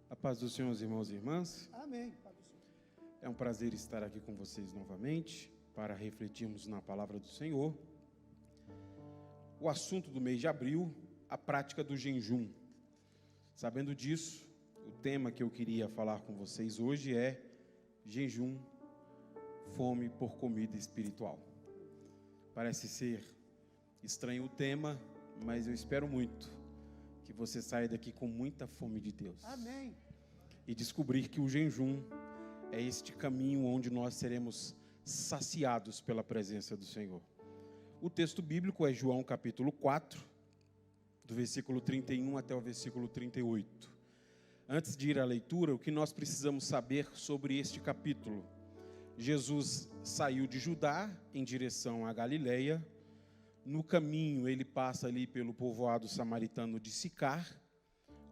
A paz do Senhor, irmãos e irmãs. Amém. Paz do Senhor. É um prazer estar aqui com vocês novamente para refletirmos na palavra do Senhor. O assunto do mês de abril, a prática do jejum. Sabendo disso, o tema que eu queria falar com vocês hoje é jejum, fome por comida espiritual. Parece ser estranho o tema, mas eu espero muito que você saia daqui com muita fome de Deus. Amém. E descobrir que o jejum é este caminho onde nós seremos saciados pela presença do Senhor. O texto bíblico é João capítulo 4, do versículo 31 até o versículo 38. Antes de ir à leitura, o que nós precisamos saber sobre este capítulo? Jesus saiu de Judá em direção à Galileia. No caminho, ele passa ali pelo povoado samaritano de Sicar.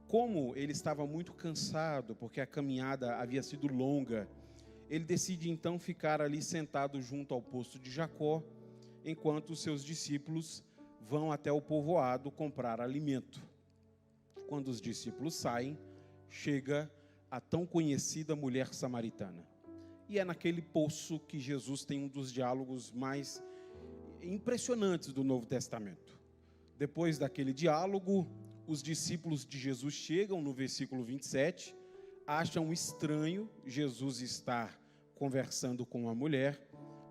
Como ele estava muito cansado, porque a caminhada havia sido longa, ele decide então ficar ali sentado junto ao poço de Jacó, enquanto os seus discípulos vão até o povoado comprar alimento. Quando os discípulos saem, chega a tão conhecida mulher samaritana. E é naquele poço que Jesus tem um dos diálogos mais impressionantes do Novo Testamento. Depois daquele diálogo, os discípulos de Jesus chegam no versículo 27, acham estranho Jesus estar conversando com a mulher,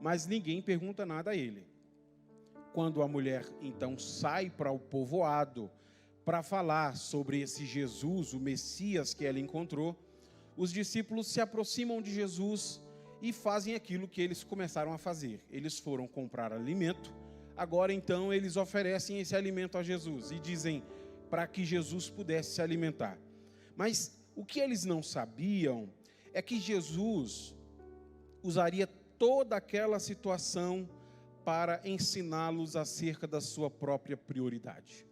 mas ninguém pergunta nada a ele. Quando a mulher então sai para o povoado para falar sobre esse Jesus, o Messias que ela encontrou, os discípulos se aproximam de Jesus e fazem aquilo que eles começaram a fazer. Eles foram comprar alimento, agora então eles oferecem esse alimento a Jesus e dizem para que Jesus pudesse se alimentar. Mas o que eles não sabiam é que Jesus usaria toda aquela situação para ensiná-los acerca da sua própria prioridade.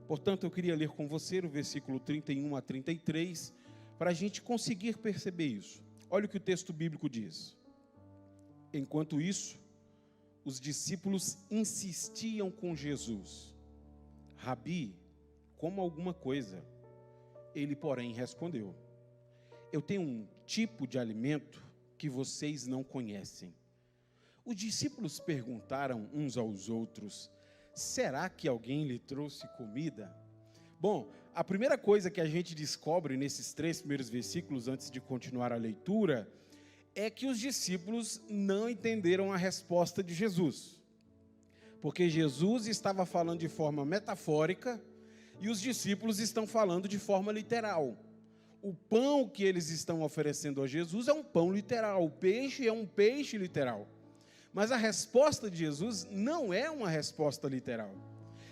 Portanto, eu queria ler com você o versículo 31 a 33, para a gente conseguir perceber isso. Olha o que o texto bíblico diz. Enquanto isso, os discípulos insistiam com Jesus. Rabi, coma alguma coisa. Ele, porém, respondeu: eu tenho um tipo de alimento que vocês não conhecem. Os discípulos perguntaram uns aos outros: será que alguém lhe trouxe comida? Bom, a primeira coisa que a gente descobre nesses 3 primeiros versículos, antes de continuar a leitura, é que os discípulos não entenderam a resposta de Jesus. Porque Jesus estava falando de forma metafórica e os discípulos estão falando de forma literal. O pão que eles estão oferecendo a Jesus é um pão literal, o peixe é um peixe literal. Mas a resposta de Jesus não é uma resposta literal.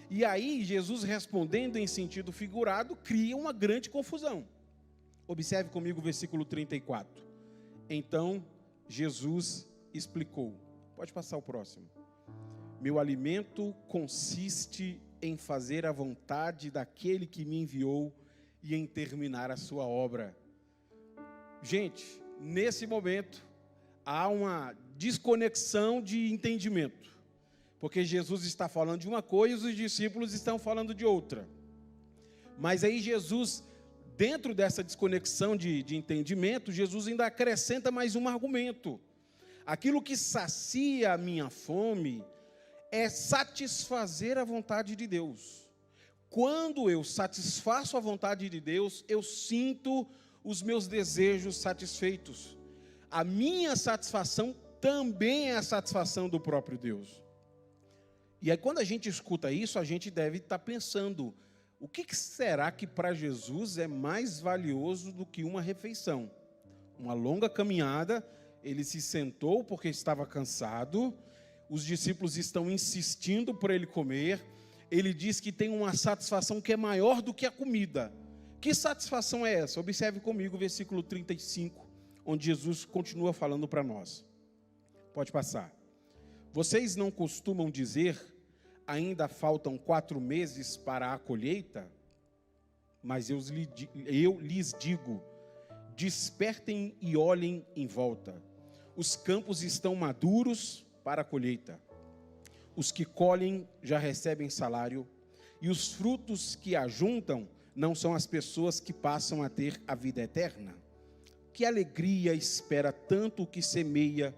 E aí, Jesus respondendo em sentido figurado, cria uma grande confusão. Observe comigo o versículo 34. Então, Jesus explicou. Pode passar o próximo. Meu alimento consiste em fazer a vontade daquele que me enviou e em terminar a sua obra. Gente, nesse momento, há uma desconexão de entendimento, porque Jesus está falando de uma coisa e os discípulos estão falando de outra. Mas aí Jesus, dentro dessa desconexão de entendimento, Jesus ainda acrescenta mais um argumento. Aquilo que sacia a minha fome é satisfazer a vontade de Deus. Quando eu satisfaço a vontade de Deus, eu sinto os meus desejos satisfeitos. A minha satisfação também é a satisfação do próprio Deus. E aí quando a gente escuta isso, a gente deve estar pensando, o que será que para Jesus é mais valioso do que uma refeição? Uma longa caminhada, ele se sentou porque estava cansado, os discípulos estão insistindo para ele comer, ele diz que tem uma satisfação que é maior do que a comida. Que satisfação é essa? Observe comigo o versículo 35, onde Jesus continua falando para nós. Pode passar. Vocês não costumam dizer, ainda faltam 4 meses para a colheita? Mas eu lhes digo, despertem e olhem em volta. Os campos estão maduros para a colheita. Os que colhem já recebem salário, e os frutos que ajuntam não são as pessoas que passam a ter a vida eterna? Que alegria espera tanto o que semeia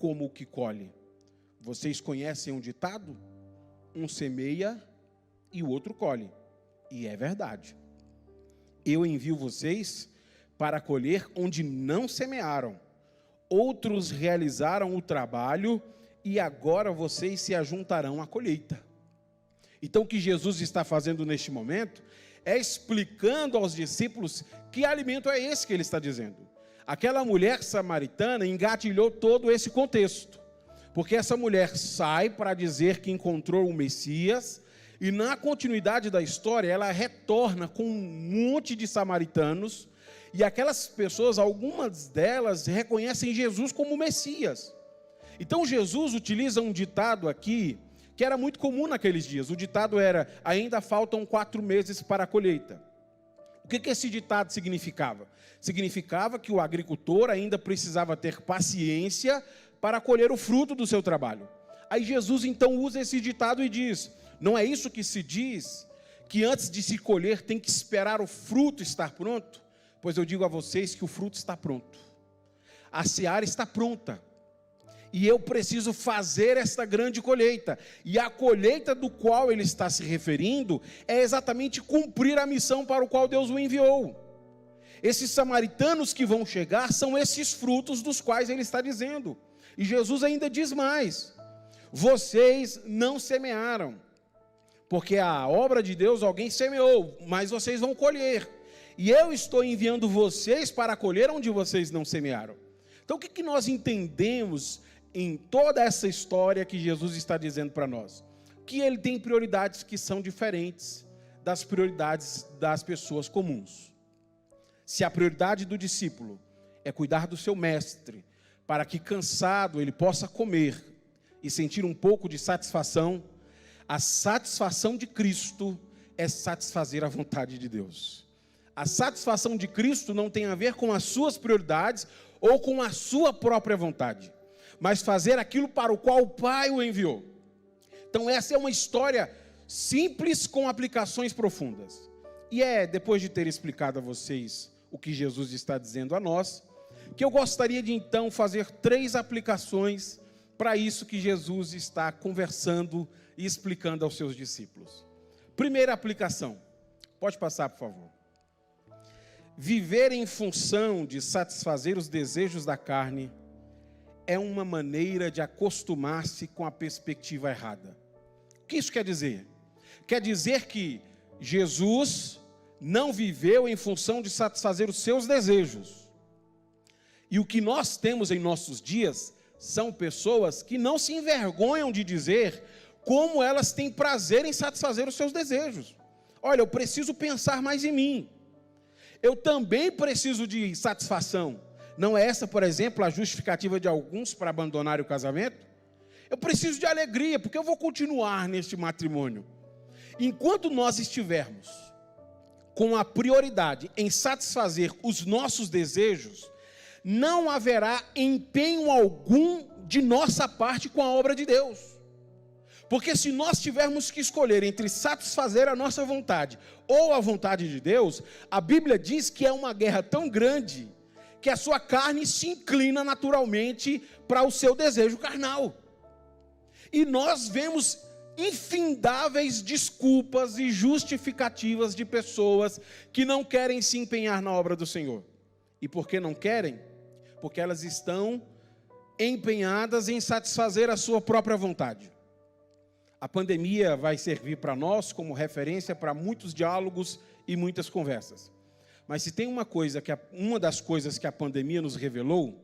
como o que colhe? Vocês conhecem um ditado? Um semeia e o outro colhe. E é verdade. Eu envio vocês para colher onde não semearam. Outros realizaram o trabalho e agora vocês se ajuntarão à colheita. Então o que Jesus está fazendo neste momento é explicando aos discípulos que alimento é esse que ele está dizendo. Aquela mulher samaritana engatilhou todo esse contexto, porque essa mulher sai para dizer que encontrou o Messias, e na continuidade da história ela retorna com um monte de samaritanos, e aquelas pessoas, algumas delas, reconhecem Jesus como Messias. Então Jesus utiliza um ditado aqui, que era muito comum naqueles dias. O ditado era: ainda faltam 4 meses para a colheita. O que esse ditado significava? Significava que o agricultor ainda precisava ter paciência para colher o fruto do seu trabalho. Aí Jesus então usa esse ditado e diz: não é isso que se diz, que antes de se colher tem que esperar o fruto estar pronto? Pois eu digo a vocês que o fruto está pronto, a seara está pronta, e eu preciso fazer esta grande colheita, e a colheita do qual ele está se referindo é exatamente cumprir a missão para o qual Deus o enviou. Esses samaritanos que vão chegar são esses frutos dos quais ele está dizendo, e Jesus ainda diz mais: vocês não semearam, porque a obra de Deus alguém semeou, mas vocês vão colher, e eu estou enviando vocês para colher onde vocês não semearam. Então o que nós entendemos em toda essa história que Jesus está dizendo para nós? Que ele tem prioridades que são diferentes das prioridades das pessoas comuns. Se a prioridade do discípulo é cuidar do seu mestre, para que cansado ele possa comer e sentir um pouco de satisfação, a satisfação de Cristo é satisfazer a vontade de Deus. A satisfação de Cristo não tem a ver com as suas prioridades ou com a sua própria vontade, mas fazer aquilo para o qual o Pai o enviou. Então essa é uma história simples com aplicações profundas. E é depois de ter explicado a vocês o que Jesus está dizendo a nós, que eu gostaria de então fazer 3 aplicações para isso que Jesus está conversando e explicando aos seus discípulos. Primeira aplicação, pode passar por favor. Viver em função de satisfazer os desejos da carne é uma maneira de acostumar-se com a perspectiva errada. O que isso quer dizer? Quer dizer que Jesus não viveu em função de satisfazer os seus desejos. E o que nós temos em nossos dias são pessoas que não se envergonham de dizer como elas têm prazer em satisfazer os seus desejos. Olha, eu preciso pensar mais em mim. Eu também preciso de satisfação. Não é essa, por exemplo, a justificativa de alguns para abandonar o casamento? Eu preciso de alegria, porque eu vou continuar neste matrimônio. Enquanto nós estivermos com a prioridade em satisfazer os nossos desejos, não haverá empenho algum de nossa parte com a obra de Deus. Porque se nós tivermos que escolher entre satisfazer a nossa vontade ou a vontade de Deus, a Bíblia diz que é uma guerra tão grande que a sua carne se inclina naturalmente para o seu desejo carnal. E nós vemos infindáveis desculpas e justificativas de pessoas que não querem se empenhar na obra do Senhor. E por que não querem? Porque elas estão empenhadas em satisfazer a sua própria vontade. A pandemia vai servir para nós como referência para muitos diálogos e muitas conversas. Mas se tem uma das coisas que a pandemia nos revelou,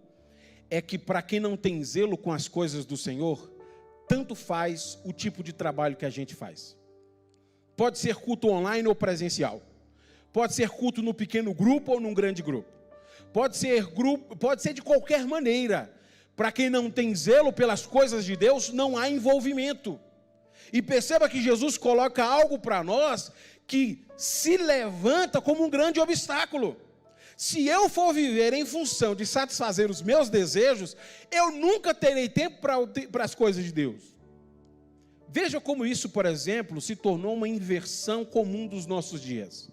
é que para quem não tem zelo com as coisas do Senhor, tanto faz o tipo de trabalho que a gente faz. Pode ser culto online ou presencial. Pode ser culto no pequeno grupo ou num grande grupo. Pode ser de qualquer maneira. Para quem não tem zelo pelas coisas de Deus, não há envolvimento. E perceba que Jesus coloca algo para nós que se levanta como um grande obstáculo. Se eu for viver em função de satisfazer os meus desejos, eu nunca terei tempo para as coisas de Deus. Veja como isso, por exemplo, se tornou uma inversão comum dos nossos dias.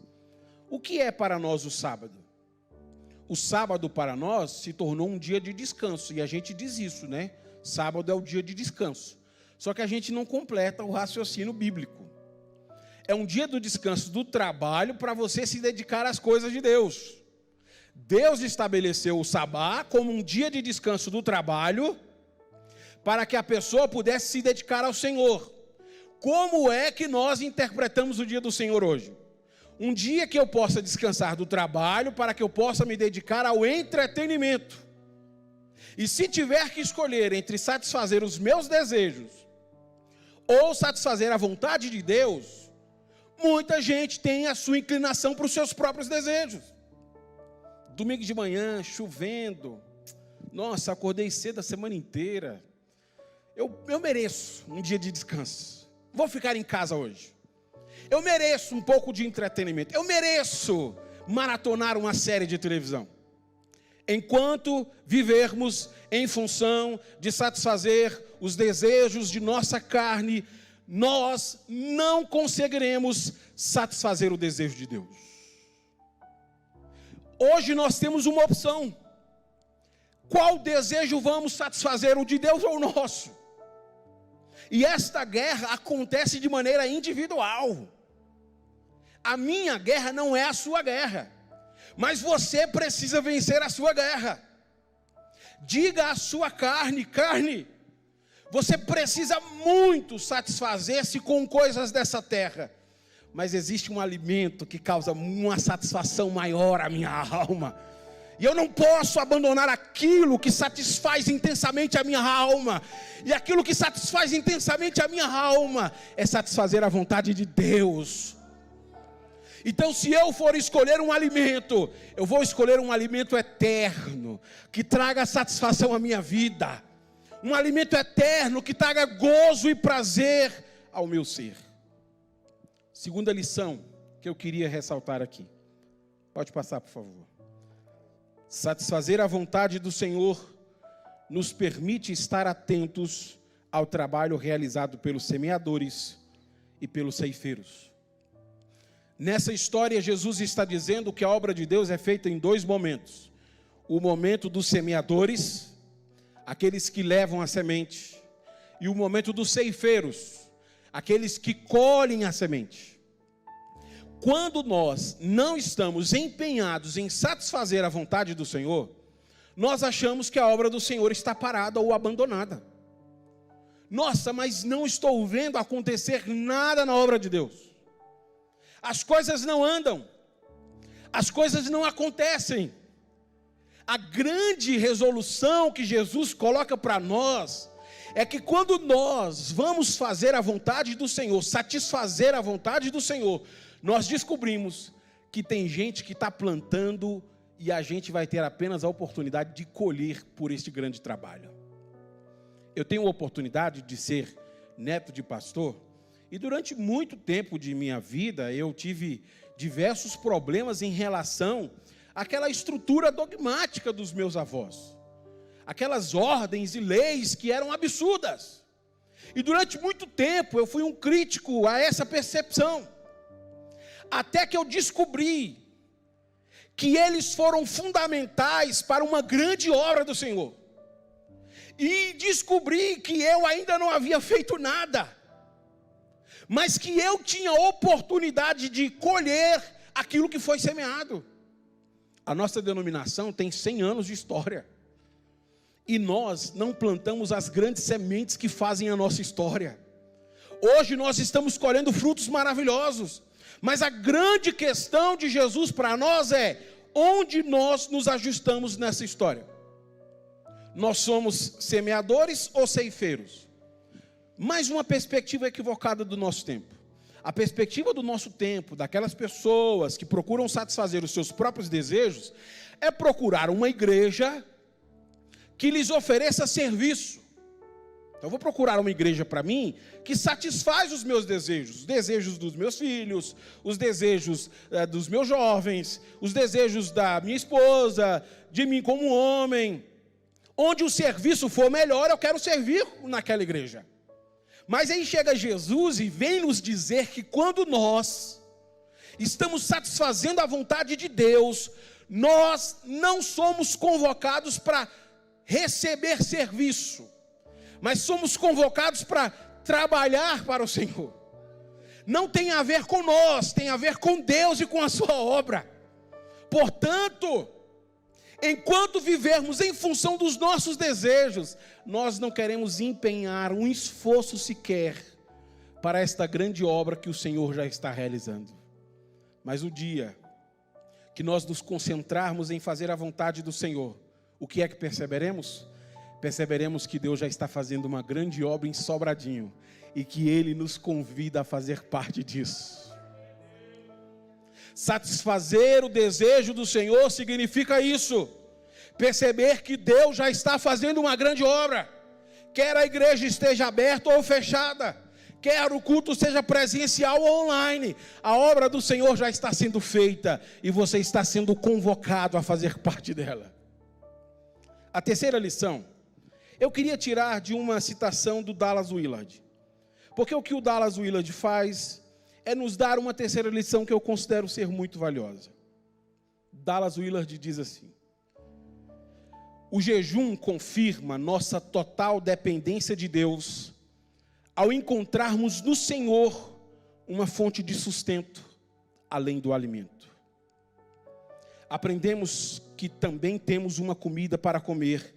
O que é para nós o sábado? O sábado para nós se tornou um dia de descanso, e a gente diz isso, né? Sábado é o dia de descanso. Só que a gente não completa o raciocínio bíblico. É um dia do descanso do trabalho para você se dedicar às coisas de Deus. Deus estabeleceu o sabá como um dia de descanso do trabalho para que a pessoa pudesse se dedicar ao Senhor. Como é que nós interpretamos o dia do Senhor hoje? Um dia que eu possa descansar do trabalho para que eu possa me dedicar ao entretenimento. E se tiver que escolher entre satisfazer os meus desejos ou satisfazer a vontade de Deus, muita gente tem a sua inclinação para os seus próprios desejos. Domingo de manhã, chovendo, nossa, acordei cedo a semana inteira. Eu mereço um dia de descanso. Vou ficar em casa hoje. Eu mereço um pouco de entretenimento. Eu mereço maratonar uma série de televisão. Enquanto vivermos em função de satisfazer os desejos de nossa carne, nós não conseguiremos satisfazer o desejo de Deus. Hoje nós temos uma opção. Qual desejo vamos satisfazer, o de Deus ou o nosso? E esta guerra acontece de maneira individual. A minha guerra não é a sua guerra, mas você precisa vencer a sua guerra. Diga à sua carne, carne, você precisa muito satisfazer-se com coisas dessa terra, mas existe um alimento que causa uma satisfação maior à minha alma. E eu não posso abandonar aquilo que satisfaz intensamente a minha alma. E aquilo que satisfaz intensamente a minha alma é satisfazer a vontade de Deus. Então, se eu for escolher um alimento, eu vou escolher um alimento eterno, que traga satisfação à minha vida. Um alimento eterno que traga gozo e prazer ao meu ser. Segunda lição que eu queria ressaltar aqui. Pode passar, por favor. Satisfazer a vontade do Senhor nos permite estar atentos ao trabalho realizado pelos semeadores e pelos ceifeiros. Nessa história, Jesus está dizendo que a obra de Deus é feita em dois momentos. O momento dos semeadores, aqueles que levam a semente, e o momento dos ceifeiros, aqueles que colhem a semente. Quando nós não estamos empenhados em satisfazer a vontade do Senhor, nós achamos que a obra do Senhor está parada ou abandonada. Nossa, mas não estou vendo acontecer nada na obra de Deus. As coisas não andam, as coisas não acontecem. A grande resolução que Jesus coloca para nós é que quando nós vamos fazer a vontade do Senhor, satisfazer a vontade do Senhor, nós descobrimos que tem gente que está plantando e a gente vai ter apenas a oportunidade de colher por este grande trabalho. Eu tenho a oportunidade de ser neto de pastor e durante muito tempo de minha vida eu tive diversos problemas em relação àquela estrutura dogmática dos meus avós. Aquelas ordens e leis que eram absurdas. E durante muito tempo eu fui um crítico a essa percepção. Até que eu descobri que eles foram fundamentais para uma grande obra do Senhor. E descobri que eu ainda não havia feito nada, mas que eu tinha oportunidade de colher aquilo que foi semeado. A nossa denominação tem 100 anos de história. E nós não plantamos as grandes sementes que fazem a nossa história. Hoje nós estamos colhendo frutos maravilhosos. Mas a grande questão de Jesus para nós é: onde nós nos ajustamos nessa história? Nós somos semeadores ou ceifeiros? Mais uma perspectiva equivocada do nosso tempo. A perspectiva do nosso tempo, daquelas pessoas que procuram satisfazer os seus próprios desejos, é procurar uma igreja que lhes ofereça serviço. Então eu vou procurar uma igreja para mim que satisfaz os meus desejos. Os desejos dos meus filhos, os desejos dos meus jovens, os desejos da minha esposa, de mim como homem. Onde o serviço for melhor, eu quero servir naquela igreja. Mas aí chega Jesus e vem nos dizer que quando nós estamos satisfazendo a vontade de Deus, nós não somos convocados para receber serviço, mas somos convocados para trabalhar para o Senhor. Não tem a ver com nós, tem a ver com Deus e com a sua obra. Portanto, enquanto vivermos em função dos nossos desejos, nós não queremos empenhar um esforço sequer para esta grande obra que o Senhor já está realizando. Mas o dia que nós nos concentrarmos em fazer a vontade do Senhor, o que é que perceberemos? Perceberemos que Deus já está fazendo uma grande obra em Sobradinho e que Ele nos convida a fazer parte disso. Satisfazer o desejo do Senhor significa isso, perceber que Deus já está fazendo uma grande obra, quer a igreja esteja aberta ou fechada, quer o culto seja presencial ou online, a obra do Senhor já está sendo feita e você está sendo convocado a fazer parte dela. A terceira lição, eu queria tirar de uma citação do Dallas Willard, porque o que o Dallas Willard faz é nos dar uma terceira lição que eu considero ser muito valiosa. Dallas Willard diz assim: o jejum confirma nossa total dependência de Deus, ao encontrarmos no Senhor uma fonte de sustento, além do alimento. Aprendemos que também temos uma comida para comer,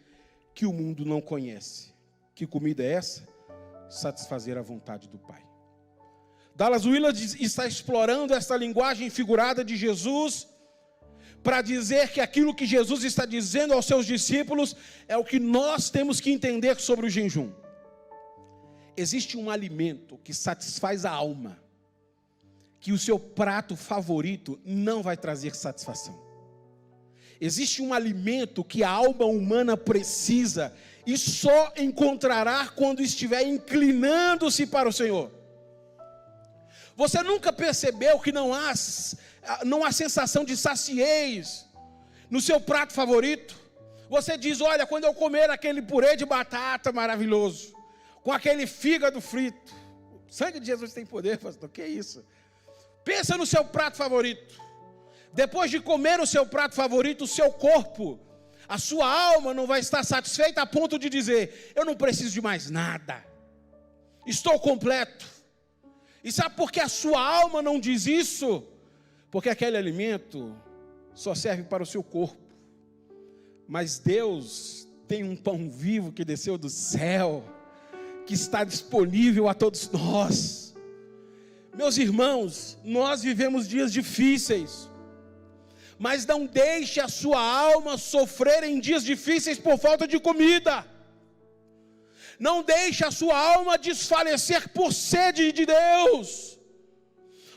que o mundo não conhece. Que comida é essa? Satisfazer a vontade do Pai. Dallas Willard está explorando essa linguagem figurada de Jesus, para dizer que aquilo que Jesus está dizendo aos seus discípulos, é o que nós temos que entender sobre o jejum. Existe um alimento que satisfaz a alma, que o seu prato favorito não vai trazer satisfação. Existe um alimento que a alma humana precisa e só encontrará quando estiver inclinando-se para o Senhor. Você nunca percebeu que não há sensação de saciez no seu prato favorito? Você diz: olha, quando eu comer aquele purê de batata maravilhoso, com aquele fígado frito, o sangue de Jesus tem poder, pastor, que isso? Pensa no seu prato favorito. Depois de comer o seu prato favorito, o seu corpo, a sua alma não vai estar satisfeita a ponto de dizer: eu não preciso de mais nada, estou completo. E sabe por que a sua alma não diz isso? Porque aquele alimento só serve para o seu corpo. Mas Deus tem um pão vivo que desceu do céu, que está disponível a todos nós. Meus irmãos, nós vivemos dias difíceis, mas não deixe a sua alma sofrer em dias difíceis por falta de comida. Não deixe a sua alma desfalecer por sede de Deus.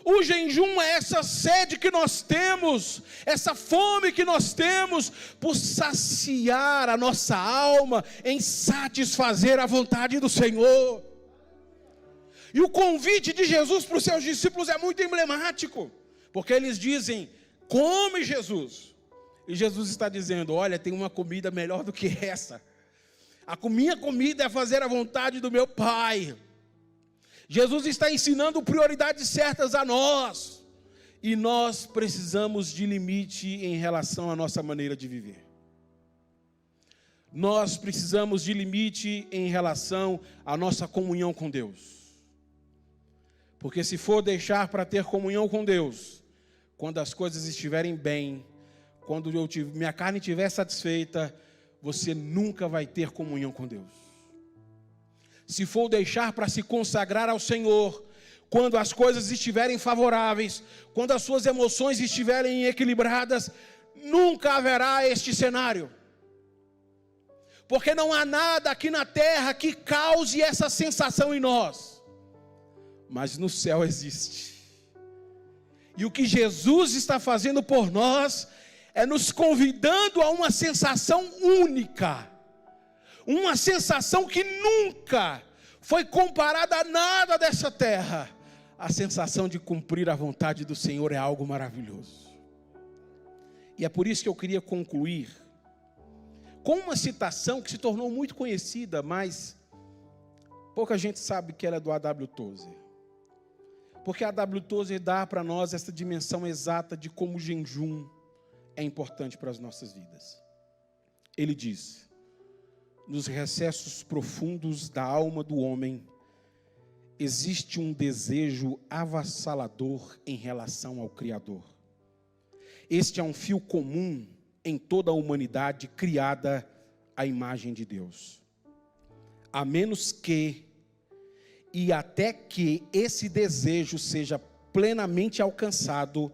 O jejum é essa sede que nós temos, essa fome que nós temos, por saciar a nossa alma, em satisfazer a vontade do Senhor. E o convite de Jesus para os seus discípulos é muito emblemático, porque eles dizem: come, Jesus. E Jesus está dizendo: olha, tem uma comida melhor do que essa. A minha comida é fazer a vontade do meu Pai. Jesus está ensinando prioridades certas a nós. E nós precisamos de limite em relação à nossa maneira de viver. Nós precisamos de limite em relação à nossa comunhão com Deus. Porque se for deixar para ter comunhão com Deus, quando as coisas estiverem bem, quando minha carne estiver satisfeita, você nunca vai ter comunhão com Deus. Se for deixar para se consagrar ao Senhor, quando as coisas estiverem favoráveis, quando as suas emoções estiverem equilibradas, nunca haverá este cenário. Porque não há nada aqui na terra que cause essa sensação em nós. Mas no céu existe. E o que Jesus está fazendo por nós é nos convidando a uma sensação única, uma sensação que nunca foi comparada a nada dessa terra. A sensação de cumprir a vontade do Senhor é algo maravilhoso. E é por isso que eu queria concluir com uma citação que se tornou muito conhecida, mas pouca gente sabe que ela é do A.W. Tozer. Porque a W. Tozer dá para nós essa dimensão exata de como o jejum é importante para as nossas vidas. Ele diz: nos recessos profundos da alma do homem, existe um desejo avassalador em relação ao Criador. Este é um fio comum em toda a humanidade criada à imagem de Deus. A menos que, e até que esse desejo seja plenamente alcançado,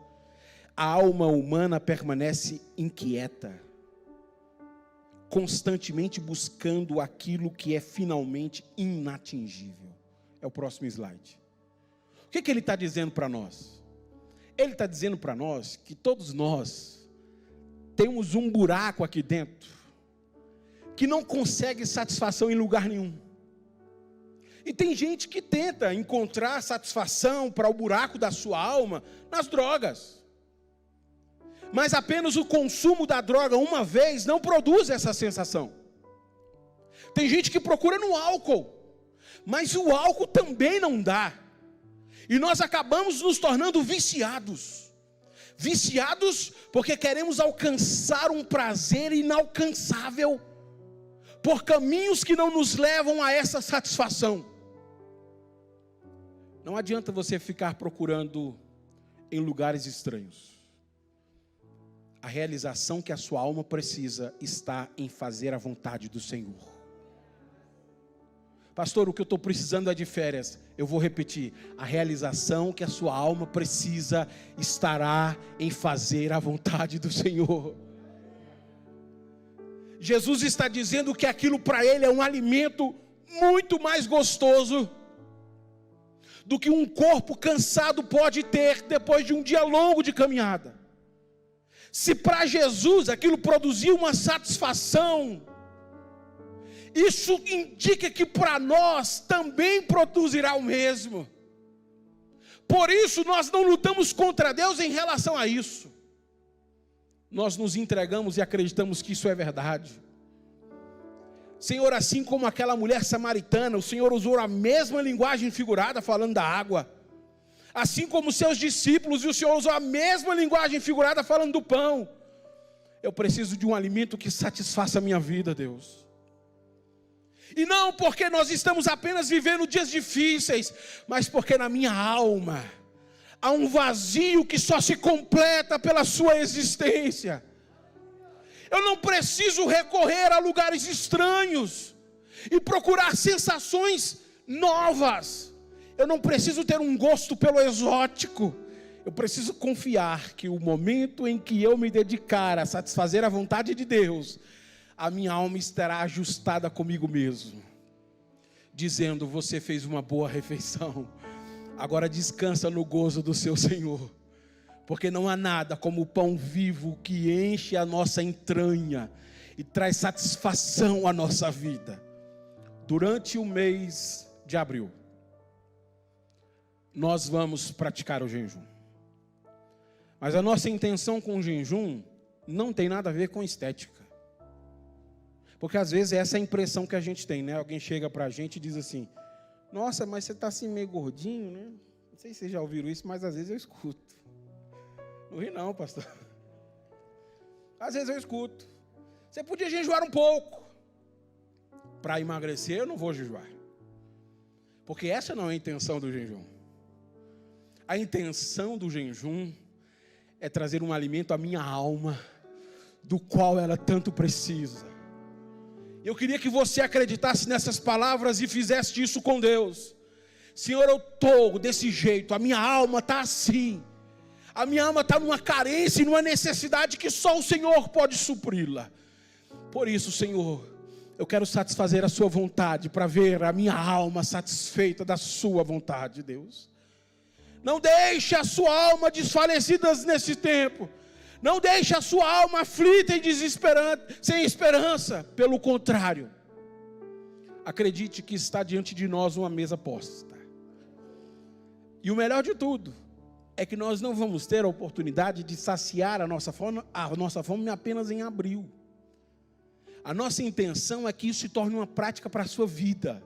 a alma humana permanece inquieta, constantemente buscando aquilo que é finalmente inatingível. É o próximo slide. O que ele está dizendo para nós? Ele está dizendo para nós que todos nós temos um buraco aqui dentro, que não consegue satisfação em lugar nenhum. E tem gente que tenta encontrar satisfação para o buraco da sua alma nas drogas. Mas apenas o consumo da droga uma vez não produz essa sensação. Tem gente que procura no álcool, mas o álcool também não dá. E nós acabamos nos tornando viciados. Viciados porque queremos alcançar um prazer inalcançável, por caminhos que não nos levam a essa satisfação. Não adianta você ficar procurando em lugares estranhos. A realização que a sua alma precisa está em fazer a vontade do Senhor. Pastor, o que eu estou precisando é de férias. Eu vou repetir: a realização que a sua alma precisa estará em fazer a vontade do Senhor. Jesus está dizendo que aquilo para ele é um alimento muito mais gostoso do que um corpo cansado pode ter depois de um dia longo de caminhada. Se para Jesus aquilo produzia uma satisfação, isso indica que para nós também produzirá o mesmo. Por isso nós não lutamos contra Deus em relação a isso. Nós nos entregamos e acreditamos que isso é verdade. Senhor, assim como aquela mulher samaritana, o Senhor usou a mesma linguagem figurada falando da água. Assim como seus discípulos, e o Senhor usou a mesma linguagem figurada falando do pão. Eu preciso de um alimento que satisfaça a minha vida, Deus. E não porque nós estamos apenas vivendo dias difíceis, mas porque na minha alma há um vazio que só se completa pela sua existência. Eu não preciso recorrer a lugares estranhos e procurar sensações novas. Eu não preciso ter um gosto pelo exótico. Eu preciso confiar que o momento em que eu me dedicar a satisfazer a vontade de Deus, a minha alma estará ajustada comigo mesmo, dizendo: você fez uma boa refeição, agora descansa no gozo do seu Senhor. Porque não há nada como o pão vivo que enche a nossa entranha e traz satisfação à nossa vida. Durante o mês de abril, nós vamos praticar o jejum. Mas a nossa intenção com o jejum não tem nada a ver com estética. Porque às vezes essa é a impressão que a gente tem, né? Alguém chega pra gente e diz assim: nossa, mas você está assim meio gordinho, né? Não sei se vocês já ouviram isso, mas às vezes eu escuto. Não ri não, pastor. Às vezes eu escuto: você podia jejuar um pouco. Para emagrecer eu não vou jejuar. Porque essa não é a intenção do jejum. A intenção do jejum é trazer um alimento à minha alma, do qual ela tanto precisa. Eu queria que você acreditasse nessas palavras e fizesse isso com Deus. Senhor, eu estou desse jeito, a minha alma está assim. A minha alma está numa carência e numa necessidade que só o Senhor pode supri-la. Por isso, Senhor, eu quero satisfazer a sua vontade, para ver a minha alma satisfeita da sua vontade, Deus. Não deixe a sua alma desfalecida nesse tempo. Não deixe a sua alma aflita e desesperante, sem esperança. Pelo contrário, acredite que está diante de nós uma mesa posta. E o melhor de tudo é que nós não vamos ter a oportunidade de saciar a nossa fome apenas em abril. A nossa intenção é que isso se torne uma prática para a sua vida.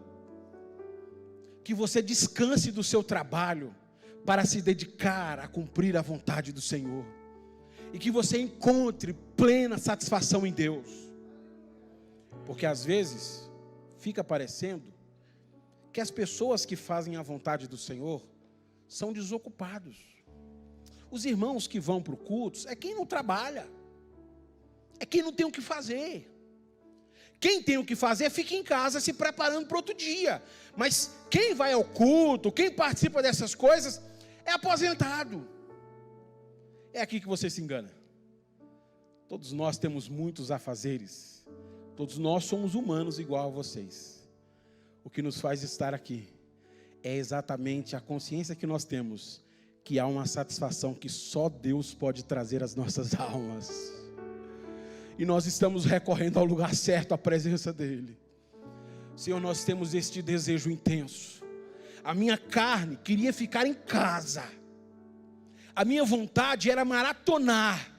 Que você descanse do seu trabalho, para se dedicar a cumprir a vontade do Senhor. E que você encontre plena satisfação em Deus. Porque às vezes fica parecendo que as pessoas que fazem a vontade do Senhor são desocupados. Os irmãos que vão para o culto é quem não trabalha, é quem não tem o que fazer. Quem tem o que fazer fica em casa se preparando para outro dia. Mas quem vai ao culto, quem participa dessas coisas, é aposentado. É aqui que você se engana. Todos nós temos muitos afazeres. Todos nós somos humanos igual a vocês. O que nos faz estar aqui é exatamente a consciência que nós temos, que há uma satisfação que só Deus pode trazer às nossas almas. E nós estamos recorrendo ao lugar certo, à presença dEle. Senhor, nós temos este desejo intenso. A minha carne queria ficar em casa. A minha vontade era maratonar.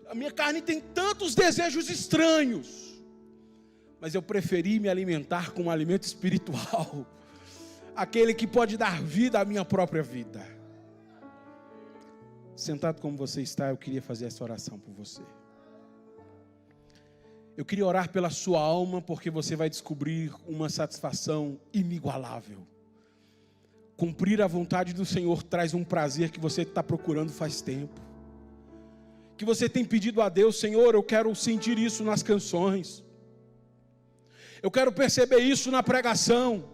A minha carne tem tantos desejos estranhos. Mas eu preferi me alimentar com um alimento espiritual. Aquele que pode dar vida à minha própria vida. Sentado como você está, eu queria fazer essa oração por você. Eu queria orar pela sua alma, porque você vai descobrir uma satisfação inigualável. Cumprir a vontade do Senhor traz um prazer que você está procurando faz tempo. Que você tem pedido a Deus: Senhor, eu quero sentir isso nas canções. Eu quero perceber isso na pregação.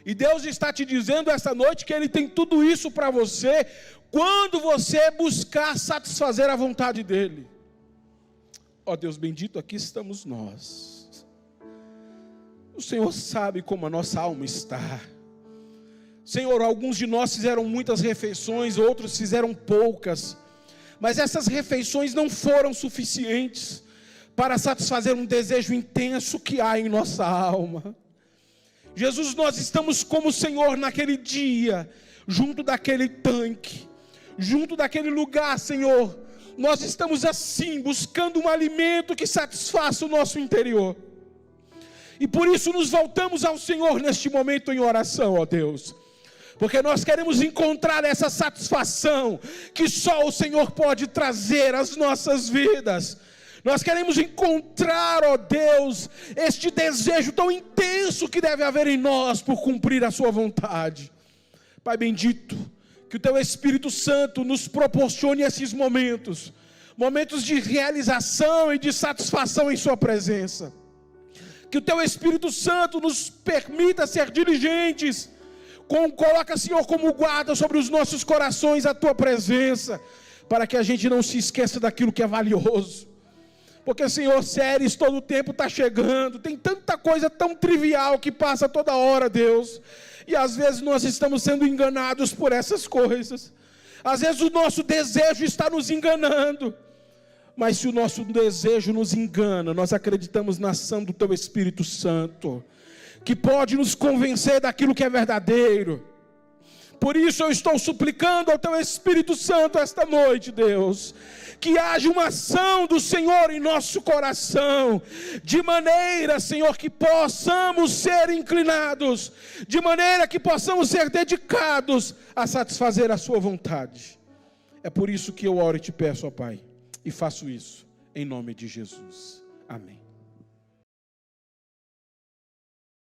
E Deus está te dizendo esta noite que Ele tem tudo isso para você, quando você buscar satisfazer a vontade dEle. Ó Deus bendito, aqui estamos nós. O Senhor sabe como a nossa alma está. Senhor, alguns de nós fizeram muitas refeições, outros fizeram poucas. Mas essas refeições não foram suficientes para satisfazer um desejo intenso que há em nossa alma. Jesus, nós estamos como o Senhor naquele dia, junto daquele tanque, junto daquele lugar, Senhor. Nós estamos assim, buscando um alimento que satisfaça o nosso interior. E por isso nos voltamos ao Senhor neste momento em oração, ó Deus. Porque nós queremos encontrar essa satisfação que só o Senhor pode trazer às nossas vidas. Nós queremos encontrar, ó Deus, este desejo tão intenso que deve haver em nós por cumprir a sua vontade. Pai bendito, que o Teu Espírito Santo nos proporcione esses momentos, momentos de realização e de satisfação em Sua presença. Que o Teu Espírito Santo nos permita ser diligentes, coloca, Senhor, como guarda sobre os nossos corações a Tua presença, para que a gente não se esqueça daquilo que é valioso. Porque, Senhor, séries todo o tempo está chegando, tem tanta coisa tão trivial que passa toda hora, Deus. E às vezes nós estamos sendo enganados por essas coisas. Às vezes o nosso desejo está nos enganando. Mas se o nosso desejo nos engana, nós acreditamos na ação do Teu Espírito Santo, que pode nos convencer daquilo que é verdadeiro. Por isso eu estou suplicando ao Teu Espírito Santo esta noite, Deus, que haja uma ação do Senhor em nosso coração, de maneira, Senhor, que possamos ser inclinados, de maneira que possamos ser dedicados a satisfazer a Sua vontade. É por isso que eu oro e te peço, ó Pai, e faço isso em nome de Jesus. Amém.